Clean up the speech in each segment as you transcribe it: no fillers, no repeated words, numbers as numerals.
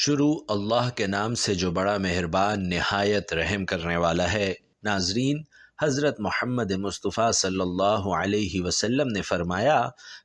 شروع اللہ کے نام سے جو بڑا مہربان نہایت رحم کرنے والا ہے۔ ناظرین، حضرت محمد مصطفیٰ صلی اللہ علیہ وسلم نے فرمایا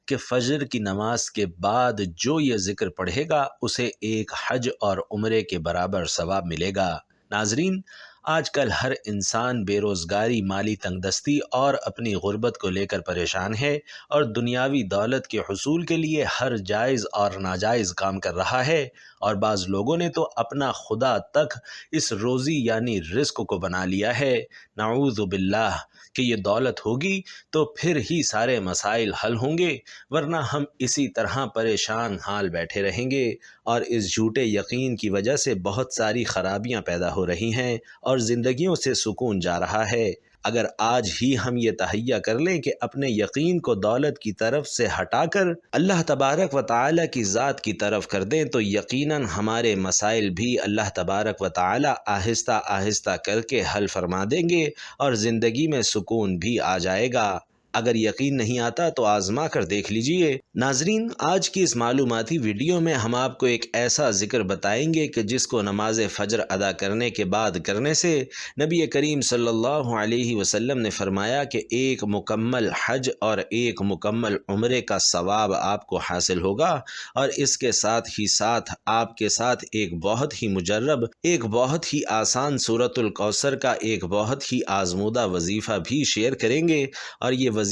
کہ فجر کی نماز کے بعد جو یہ ذکر پڑھے گا اسے ایک حج اور عمرے کے برابر ثواب ملے گا۔ ناظرین، آج کل ہر انسان بے روزگاری، مالی تنگ دستی اور اپنی غربت کو لے کر پریشان ہے اور دنیاوی دولت کے حصول کے لیے ہر جائز اور ناجائز کام کر رہا ہے، اور بعض لوگوں نے تو اپنا خدا تک اس روزی یعنی رزق کو بنا لیا ہے۔ نعوذ باللہ کہ یہ دولت ہوگی تو پھر ہی سارے مسائل حل ہوں گے، ورنہ ہم اسی طرح پریشان حال بیٹھے رہیں گے، اور اس جھوٹے یقین کی وجہ سے بہت ساری خرابیاں پیدا ہو رہی ہیں اور زندگیوں سے سکون جا رہا ہے۔ اگر آج ہی ہم یہ تہیہ کر لیں کہ اپنے یقین کو دولت کی طرف سے ہٹا کر اللہ تبارک و تعالی کی ذات کی طرف کر دیں تو یقیناً ہمارے مسائل بھی اللہ تبارک و تعالی آہستہ آہستہ کر کے حل فرما دیں گے اور زندگی میں سکون بھی آ جائے گا۔ اگر یقین نہیں آتا تو آزما کر دیکھ لیجئے۔ ناظرین، آج کی اس معلوماتی ویڈیو میں ہم آپ کو ایک ایسا ذکر بتائیں گے کہ جس کو نماز فجر ادا کرنے کے بعد کرنے سے نبی کریم صلی اللہ علیہ وسلم نے فرمایا کہ ایک مکمل حج اور ایک مکمل عمرے کا ثواب آپ کو حاصل ہوگا، اور اس کے ساتھ ہی ساتھ آپ کے ساتھ ایک بہت ہی مجرب، ایک بہت ہی آسان سورۃ الکوثر کا ایک بہت ہی آزمودہ وظیفہ بھی شیئر کریں گے، اور یہ وظیفہ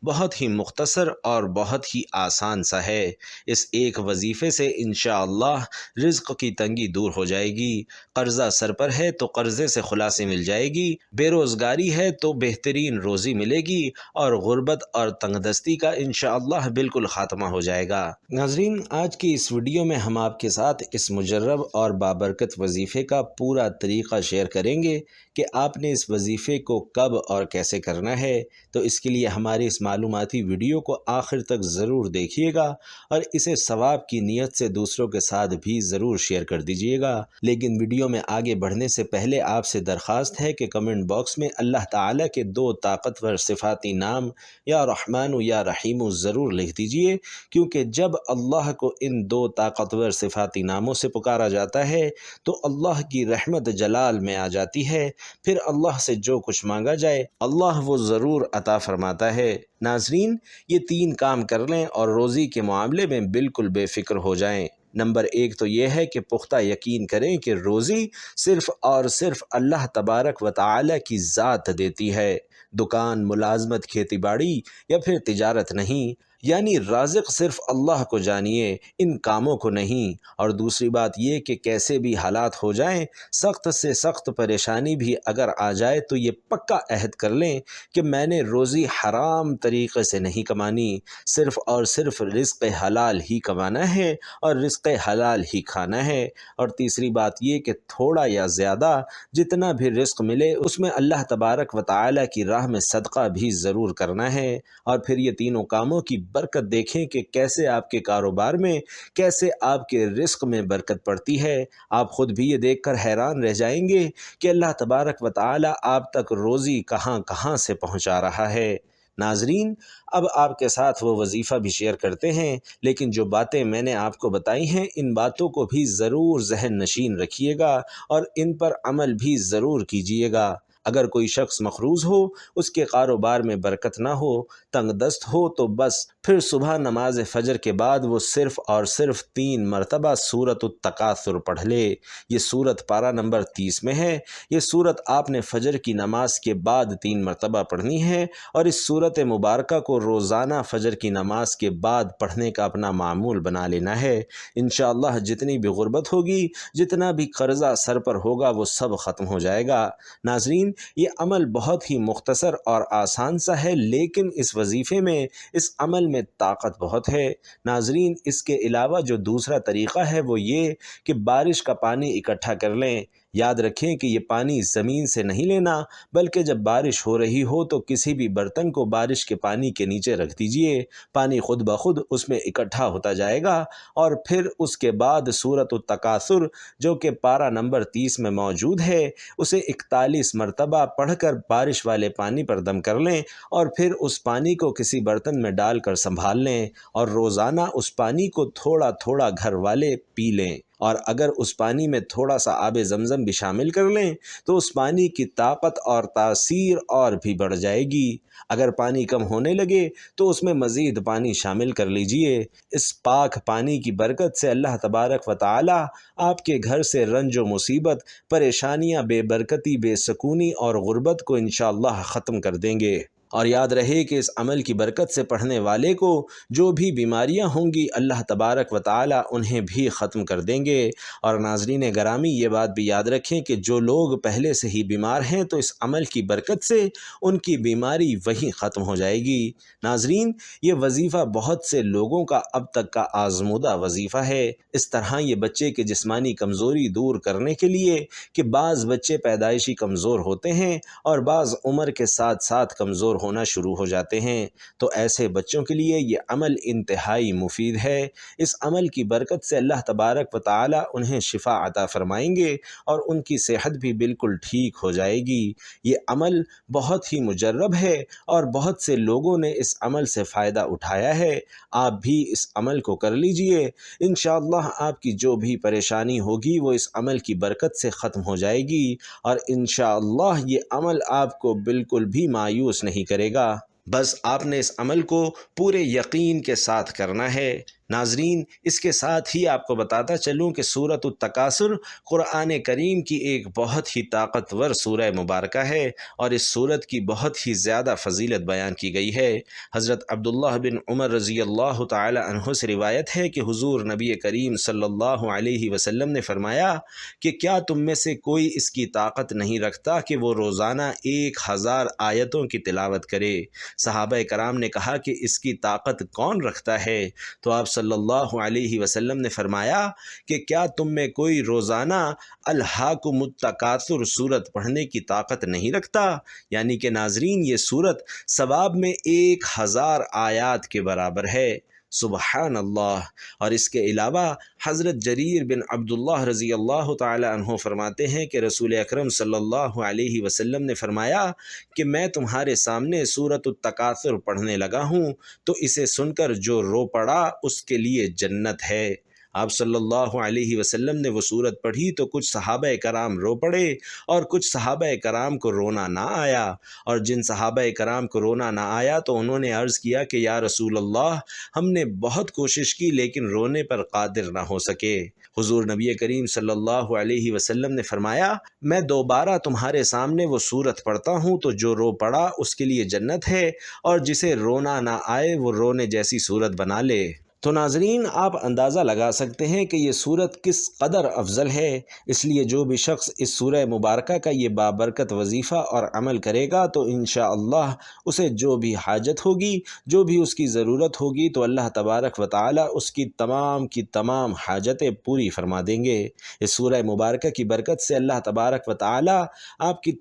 بہت ہی مختصر اور بہت ہی آسان سا ہے۔ اس ایک وظیفے سے انشاءاللہ رزق کی تنگی دور ہو جائے گی، قرضہ سر پر ہے تو قرضے سے خلاصی مل جائے گی، بے روزگاری ہے تو بہترین روزی ملے گی، اور غربت اور تنگ دستی کا انشاءاللہ بالکل خاتمہ ہو جائے گا۔ ناظرین، آج کی اس ویڈیو میں ہم آپ کے ساتھ اس مجرب اور بابرکت وظیفے کا پورا طریقہ شیئر کریں گے کہ آپ نے اس وظیفے کو کب اور کیسے کرنا ہے، تو اس کے لیے ہماری اس معلوماتی ویڈیو کو آخر تک ضرور دیکھیے گا اور اسے ثواب کی نیت سے دوسروں کے ساتھ بھی ضرور شیئر کر دیجیے گا۔ لیکن ویڈیو میں آگے بڑھنے سے پہلے آپ سے درخواست ہے کہ کمنٹ باکس میں اللہ تعالیٰ کے 2 طاقتور صفاتی نام یا رحمان و یا رحیم ضرور لکھ دیجیے، کیونکہ جب اللہ کو ان 2 طاقتور صفاتی ناموں سے پکارا جاتا ہے تو اللہ کی رحمت جلال میں آ جاتی ہے، پھر اللہ سے جو کچھ مانگا جائے اللہ وہ ضرور عطا فرماتا ہے۔ ناظرین، یہ 3 کام کر لیں اور روزی کے معاملے میں بالکل بے فکر ہو جائیں۔ نمبر 1 تو یہ ہے کہ پختہ یقین کریں کہ روزی صرف اور صرف اللہ تبارک و تعالی کی ذات دیتی ہے، دکان، ملازمت، کھیتی باڑی یا پھر تجارت نہیں، یعنی رازق صرف اللہ کو جانیے، ان کاموں کو نہیں۔ اور دوسری بات یہ کہ کیسے بھی حالات ہو جائیں، سخت سے سخت پریشانی بھی اگر آ جائے تو یہ پکا عہد کر لیں کہ میں نے روزی حرام طریقے سے نہیں کمانی، صرف اور صرف رزق حلال ہی کمانا ہے اور رزق حلال ہی کھانا ہے۔ اور تیسری بات یہ کہ تھوڑا یا زیادہ جتنا بھی رزق ملے اس میں اللہ تبارک و تعالی کی راہ میں صدقہ بھی ضرور کرنا ہے۔ اور پھر یہ تینوں کاموں کی برکت دیکھیں کہ کیسے آپ کے کاروبار میں، کیسے آپ کے رزق میں برکت پڑتی ہے۔ آپ خود بھی یہ دیکھ کر حیران رہ جائیں گے کہ اللہ تبارک و تعالی آپ تک روزی کہاں کہاں سے پہنچا رہا ہے۔ ناظرین، اب آپ کے ساتھ وہ وظیفہ بھی شیئر کرتے ہیں، لیکن جو باتیں میں نے آپ کو بتائی ہیں ان باتوں کو بھی ضرور ذہن نشین رکھیے گا اور ان پر عمل بھی ضرور کیجیے گا۔ اگر کوئی شخص مقروض ہو، اس کے کاروبار میں برکت نہ ہو، تنگ دست ہو، تو بس پھر صبح نماز فجر کے بعد وہ صرف اور صرف 3 مرتبہ سورۃ التکاثر پڑھ لے۔ یہ سورت پارہ نمبر 30 میں ہے۔ یہ سورت آپ نے فجر کی نماز کے بعد 3 مرتبہ پڑھنی ہے، اور اس سورت مبارکہ کو روزانہ فجر کی نماز کے بعد پڑھنے کا اپنا معمول بنا لینا ہے۔ انشاءاللہ جتنی بھی غربت ہوگی، جتنا بھی قرضہ سر پر ہوگا، وہ سب ختم ہو جائے گا۔ ناظرین، یہ عمل بہت ہی مختصر اور آسان سا ہے، لیکن اس وظیفے میں، اس عمل میں طاقت بہت ہے۔ ناظرین، اس کے علاوہ جو دوسرا طریقہ ہے وہ یہ کہ بارش کا پانی اکٹھا کر لیں۔ یاد رکھیں کہ یہ پانی زمین سے نہیں لینا، بلکہ جب بارش ہو رہی ہو تو کسی بھی برتن کو بارش کے پانی کے نیچے رکھ دیجئے، پانی خود بخود اس میں اکٹھا ہوتا جائے گا، اور پھر اس کے بعد سورۃ التکاثر جو کہ پارہ نمبر 30 میں موجود ہے اسے 41 مرتبہ پڑھ کر بارش والے پانی پر دم کر لیں، اور پھر اس پانی کو کسی برتن میں ڈال کر سنبھال لیں، اور روزانہ اس پانی کو تھوڑا تھوڑا گھر والے پی لیں۔ اور اگر اس پانی میں تھوڑا سا آب زمزم بھی شامل کر لیں تو اس پانی کی طاقت اور تاثیر اور بھی بڑھ جائے گی۔ اگر پانی کم ہونے لگے تو اس میں مزید پانی شامل کر لیجئے۔ اس پاک پانی کی برکت سے اللہ تبارک و تعالی آپ کے گھر سے رنج و مصیبت، پریشانیاں، بے برکتی، بے سکونی اور غربت کو انشاءاللہ ختم کر دیں گے۔ اور یاد رہے کہ اس عمل کی برکت سے پڑھنے والے کو جو بھی بیماریاں ہوں گی اللہ تبارک و تعالی انہیں بھی ختم کر دیں گے۔ اور ناظرین گرامی یہ بات بھی یاد رکھیں کہ جو لوگ پہلے سے ہی بیمار ہیں تو اس عمل کی برکت سے ان کی بیماری وہیں ختم ہو جائے گی۔ ناظرین، یہ وظیفہ بہت سے لوگوں کا اب تک کا آزمودہ وظیفہ ہے۔ اس طرح یہ بچے کی جسمانی کمزوری دور کرنے کے لیے کہ بعض بچے پیدائشی کمزور ہوتے ہیں اور بعض عمر کے ساتھ ساتھ کمزور ہونا شروع ہو جاتے ہیں، تو ایسے بچوں کے لیے یہ عمل انتہائی مفید ہے۔ اس عمل کی برکت سے اللہ تبارک و تعالی انہیں شفا عطا فرمائیں گے اور ان کی صحت بھی بالکل ٹھیک ہو جائے گی۔ یہ عمل بہت ہی مجرب ہے اور بہت سے لوگوں نے اس عمل سے فائدہ اٹھایا ہے۔ آپ بھی اس عمل کو کر لیجئے، انشاءاللہ آپ کی جو بھی پریشانی ہوگی وہ اس عمل کی برکت سے ختم ہو جائے گی، اور انشاءاللہ یہ عمل آپ کو بالکل بھی مایوس نہیں کرے گا۔ بس آپ نے اس عمل کو پورے یقین کے ساتھ کرنا ہے۔ ناظرین، اس کے ساتھ ہی آپ کو بتاتا چلوں کہ سورۃ التکاثر قرآن کریم کی ایک بہت ہی طاقتور سورہ مبارکہ ہے اور اس سورت کی بہت ہی زیادہ فضیلت بیان کی گئی ہے۔ حضرت عبداللہ بن عمر رضی اللہ تعالی عنہ سے روایت ہے کہ حضور نبی کریم صلی اللہ علیہ وسلم نے فرمایا کہ کیا تم میں سے کوئی اس کی طاقت نہیں رکھتا کہ وہ روزانہ 1000 آیتوں کی تلاوت کرے؟ صحابہ کرام نے کہا کہ اس کی طاقت کون رکھتا ہے؟ تو آپ صلی اللہ علیہ وسلم نے فرمایا کہ کیا تم میں کوئی روزانہ الہاکم التکاثر سورت پڑھنے کی طاقت نہیں رکھتا؟ یعنی کہ ناظرین، یہ سورت ثواب میں 1000 آیات کے برابر ہے۔ سبحان اللہ۔ اور اس کے علاوہ حضرت جریر بن عبداللہ رضی اللہ تعالی عنہ فرماتے ہیں کہ رسول اکرم صلی اللہ علیہ وسلم نے فرمایا کہ میں تمہارے سامنے سورۃ التکاثر پڑھنے لگا ہوں تو اسے سن کر جو رو پڑا اس کے لیے جنت ہے۔ آپ صلی اللہ علیہ وسلم نے وہ سورت پڑھی تو کچھ صحابہ کرام رو پڑے اور کچھ صحابہ کرام کو رونا نہ آیا، اور جن صحابہ کرام کو رونا نہ آیا تو انہوں نے عرض کیا کہ یا رسول اللہ، ہم نے بہت کوشش کی لیکن رونے پر قادر نہ ہو سکے۔ حضور نبی کریم صلی اللہ علیہ وسلم نے فرمایا میں دوبارہ تمہارے سامنے وہ سورت پڑھتا ہوں تو جو رو پڑا اس کے لیے جنت ہے، اور جسے رونا نہ آئے وہ رونے جیسی سورت بنا لے۔ تو ناظرین، آپ اندازہ لگا سکتے ہیں کہ یہ سورت کس قدر افضل ہے۔ اس لیے جو بھی شخص اس سورہ مبارکہ کا یہ بابرکت وظیفہ اور عمل کرے گا تو انشاءاللہ اسے جو بھی حاجت ہوگی، جو بھی اس کی ضرورت ہوگی، تو اللہ تبارک و تعالی اس کی تمام حاجتیں پوری فرما دیں گے۔ اس سورہ مبارکہ کی برکت سے اللہ تبارک و تعالی آپ کی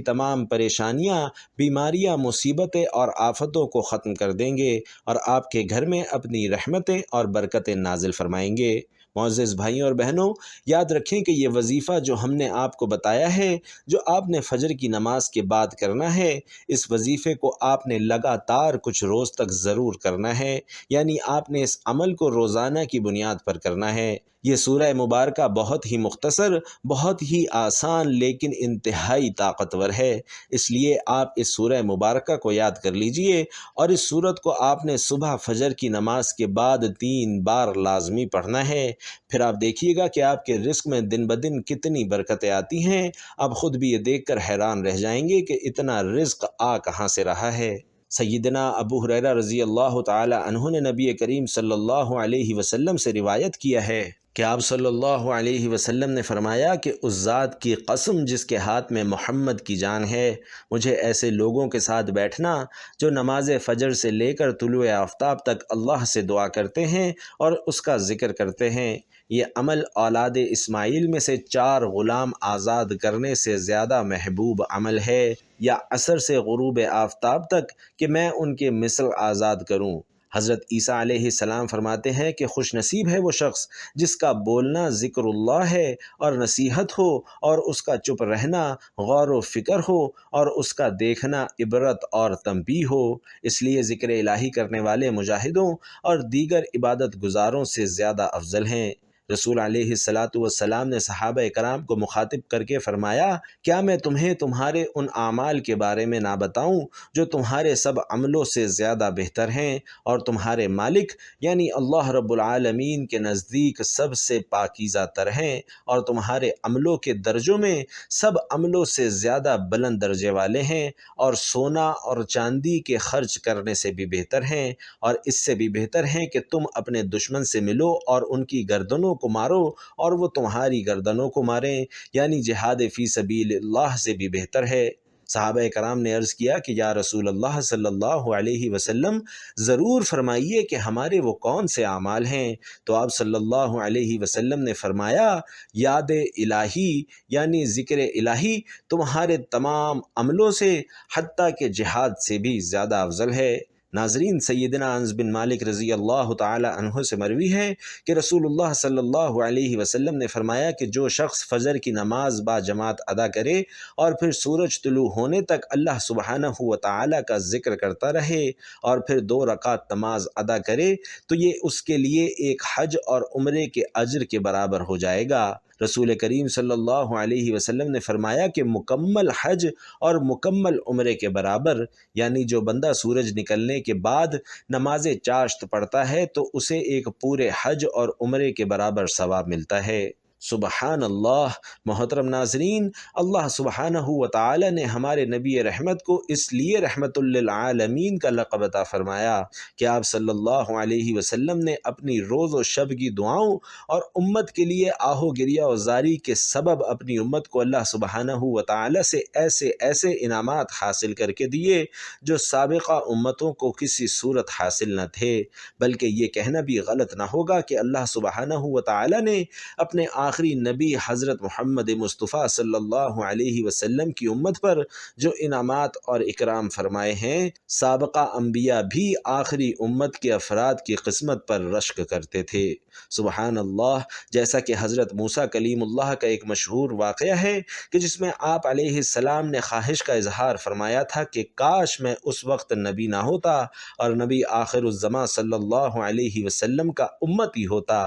تمام پریشانیاں، بیماریاں، مصیبتیں اور آفتوں کو ختم کر دیں گے اور آپ کے گھر میں اپنی رحمتیں اور برکتیں نازل فرمائیں گے۔ معزز بھائیوں اور بہنوں، یاد رکھیں کہ یہ وظیفہ جو ہم نے آپ کو بتایا ہے، جو آپ نے فجر کی نماز کے بعد کرنا ہے، اس وظیفے کو آپ نے لگاتار کچھ روز تک ضرور کرنا ہے، یعنی آپ نے اس عمل کو روزانہ کی بنیاد پر کرنا ہے۔ یہ سورہ مبارکہ بہت ہی مختصر، بہت ہی آسان لیکن انتہائی طاقتور ہے، اس لیے آپ اس سورہ مبارکہ کو یاد کر لیجئے اور اس سورت کو آپ نے صبح فجر کی نماز کے بعد 3 بار لازمی پڑھنا ہے۔ پھر آپ دیکھیے گا کہ آپ کے رزق میں دن بدن کتنی برکتیں آتی ہیں۔ آپ خود بھی یہ دیکھ کر حیران رہ جائیں گے کہ اتنا رزق کہاں سے رہا ہے۔ سیدنا ابو ہریرہ رضی اللہ تعالی عنہ نے نبی کریم صلی اللہ علیہ وسلم سے روایت کیا ہے کہ آپ صلی اللہ علیہ وسلم نے فرمایا کہ اس ذات کی قسم جس کے ہاتھ میں محمد کی جان ہے، مجھے ایسے لوگوں کے ساتھ بیٹھنا جو نماز فجر سے لے کر طلوع آفتاب تک اللہ سے دعا کرتے ہیں اور اس کا ذکر کرتے ہیں۔ یہ عمل اولاد اسماعیل میں سے 4 غلام آزاد کرنے سے زیادہ محبوب عمل ہے، یا عصر سے غروب آفتاب تک کہ میں ان کے مثل آزاد کروں۔ حضرت عیسیٰ علیہ السلام فرماتے ہیں کہ خوش نصیب ہے وہ شخص جس کا بولنا ذکر اللہ ہے اور نصیحت ہو، اور اس کا چپ رہنا غور و فکر ہو، اور اس کا دیکھنا عبرت اور تنبیہ ہو۔ اس لیے ذکر الہی کرنے والے مجاہدوں اور دیگر عبادت گزاروں سے زیادہ افضل ہیں۔ رسول علیہ الصلاۃ والسلام نے صحابہ کرام کو مخاطب کر کے فرمایا، کیا میں تمہیں تمہارے ان اعمال کے بارے میں نہ بتاؤں جو تمہارے سب عملوں سے زیادہ بہتر ہیں اور تمہارے مالک یعنی اللہ رب العالمین کے نزدیک سب سے پاکیزہ تر ہیں اور تمہارے عملوں کے درجوں میں سب عملوں سے زیادہ بلند درجے والے ہیں اور سونا اور چاندی کے خرچ کرنے سے بھی بہتر ہیں اور اس سے بھی بہتر ہیں کہ تم اپنے دشمن سے ملو اور ان کی گردنوں کو مارو اور وہ تمہاری گردنوں کو ماریں، یعنی جہاد فی سبیل اللہ سے بھی بہتر ہے۔ صحابہ کرام نے عرض کیا کہ یا رسول اللہ صلی اللہ علیہ وسلم، ضرور فرمائیے کہ ہمارے وہ کون سے اعمال ہیں؟ تو آپ صلی اللہ علیہ وسلم نے فرمایا، یاد الہی یعنی ذکر الہی تمہارے تمام عملوں سے حتیٰ کہ جہاد سے بھی زیادہ افضل ہے۔ ناظرین، سیدنا انس بن مالک رضی اللہ تعالی عنہ سے مروی ہے کہ رسول اللہ صلی اللہ علیہ وسلم نے فرمایا کہ جو شخص فجر کی نماز با جماعت ادا کرے اور پھر سورج طلوع ہونے تک اللہ سبحانہ و تعالی کا ذکر کرتا رہے اور پھر 2 رکعت نماز ادا کرے تو یہ اس کے لیے ایک حج اور عمرے کے اجر کے برابر ہو جائے گا۔ رسول کریم صلی اللہ علیہ وسلم نے فرمایا کہ مکمل حج اور مکمل عمرے کے برابر، یعنی جو بندہ سورج نکلنے کے بعد نماز چاشت پڑھتا ہے تو اسے ایک پورے حج اور عمرے کے برابر ثواب ملتا ہے۔ سبحان اللہ۔ محترم ناظرین، اللہ سبحانہ و تعالی نے ہمارے نبی رحمت کو اس لیے رحمت للعالمین کا لقب عطا فرمایا کہ آپ صلی اللہ علیہ وسلم نے اپنی روز و شب کی دعاؤں اور امت کے لیے آہو گریہ و زاری کے سبب اپنی امت کو اللہ سبحانہ و تعالی سے ایسے ایسے انعامات حاصل کر کے دیے جو سابقہ امتوں کو کسی صورت حاصل نہ تھے، بلکہ یہ کہنا بھی غلط نہ ہوگا کہ اللہ سبحانہ و تعالی نے اپنے آخری نبی حضرت محمد مصطفیٰ صلی اللہ علیہ وسلم کی امت پر جو انعامات اور اکرام فرمائے ہیں، سابقہ انبیاء بھی آخری امت کے افراد کی قسمت پر رشک کرتے تھے۔ سبحان اللہ۔ جیسا کہ حضرت موسیٰ کلیم اللہ کا ایک مشہور واقعہ ہے کہ جس میں آپ علیہ السلام نے خواہش کا اظہار فرمایا تھا کہ کاش میں اس وقت نبی نہ ہوتا اور نبی آخر الزماں صلی اللہ علیہ وسلم کا امتی ہوتا۔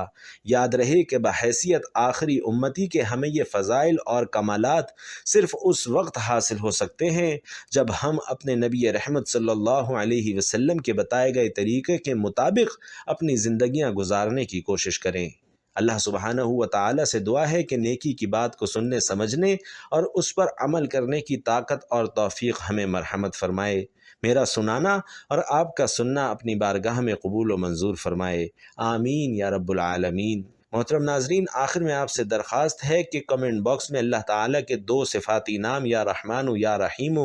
یاد رہے کہ بحیثیت آخری امتی کے ہمیں یہ فضائل اور کمالات صرف اس وقت حاصل ہو سکتے ہیں جب ہم اپنے نبی رحمت صلی اللہ علیہ وسلم کے بتائے گئے طریقے کے مطابق اپنی زندگیاں گزارنے کی کوشش کریں۔ اللہ سبحانہ و تعالی سے دعا ہے کہ نیکی کی بات کو سننے سمجھنے اور اس پر عمل کرنے کی طاقت اور توفیق ہمیں مرحمت فرمائے۔ میرا سنانا اور آپ کا سننا اپنی بارگاہ میں قبول و منظور فرمائے، آمین یا رب العالمین۔ محترم ناظرین، آخر میں آپ سے درخواست ہے کہ کمنٹ باکس میں اللہ تعالیٰ کے 2 صفاتی نام یا رحمان یا رحیم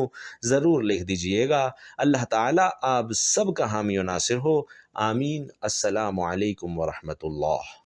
ضرور لکھ دیجئے گا۔ اللہ تعالیٰ آپ سب کا حامی و ناصر ہو، آمین۔ السلام علیکم ورحمۃ اللہ۔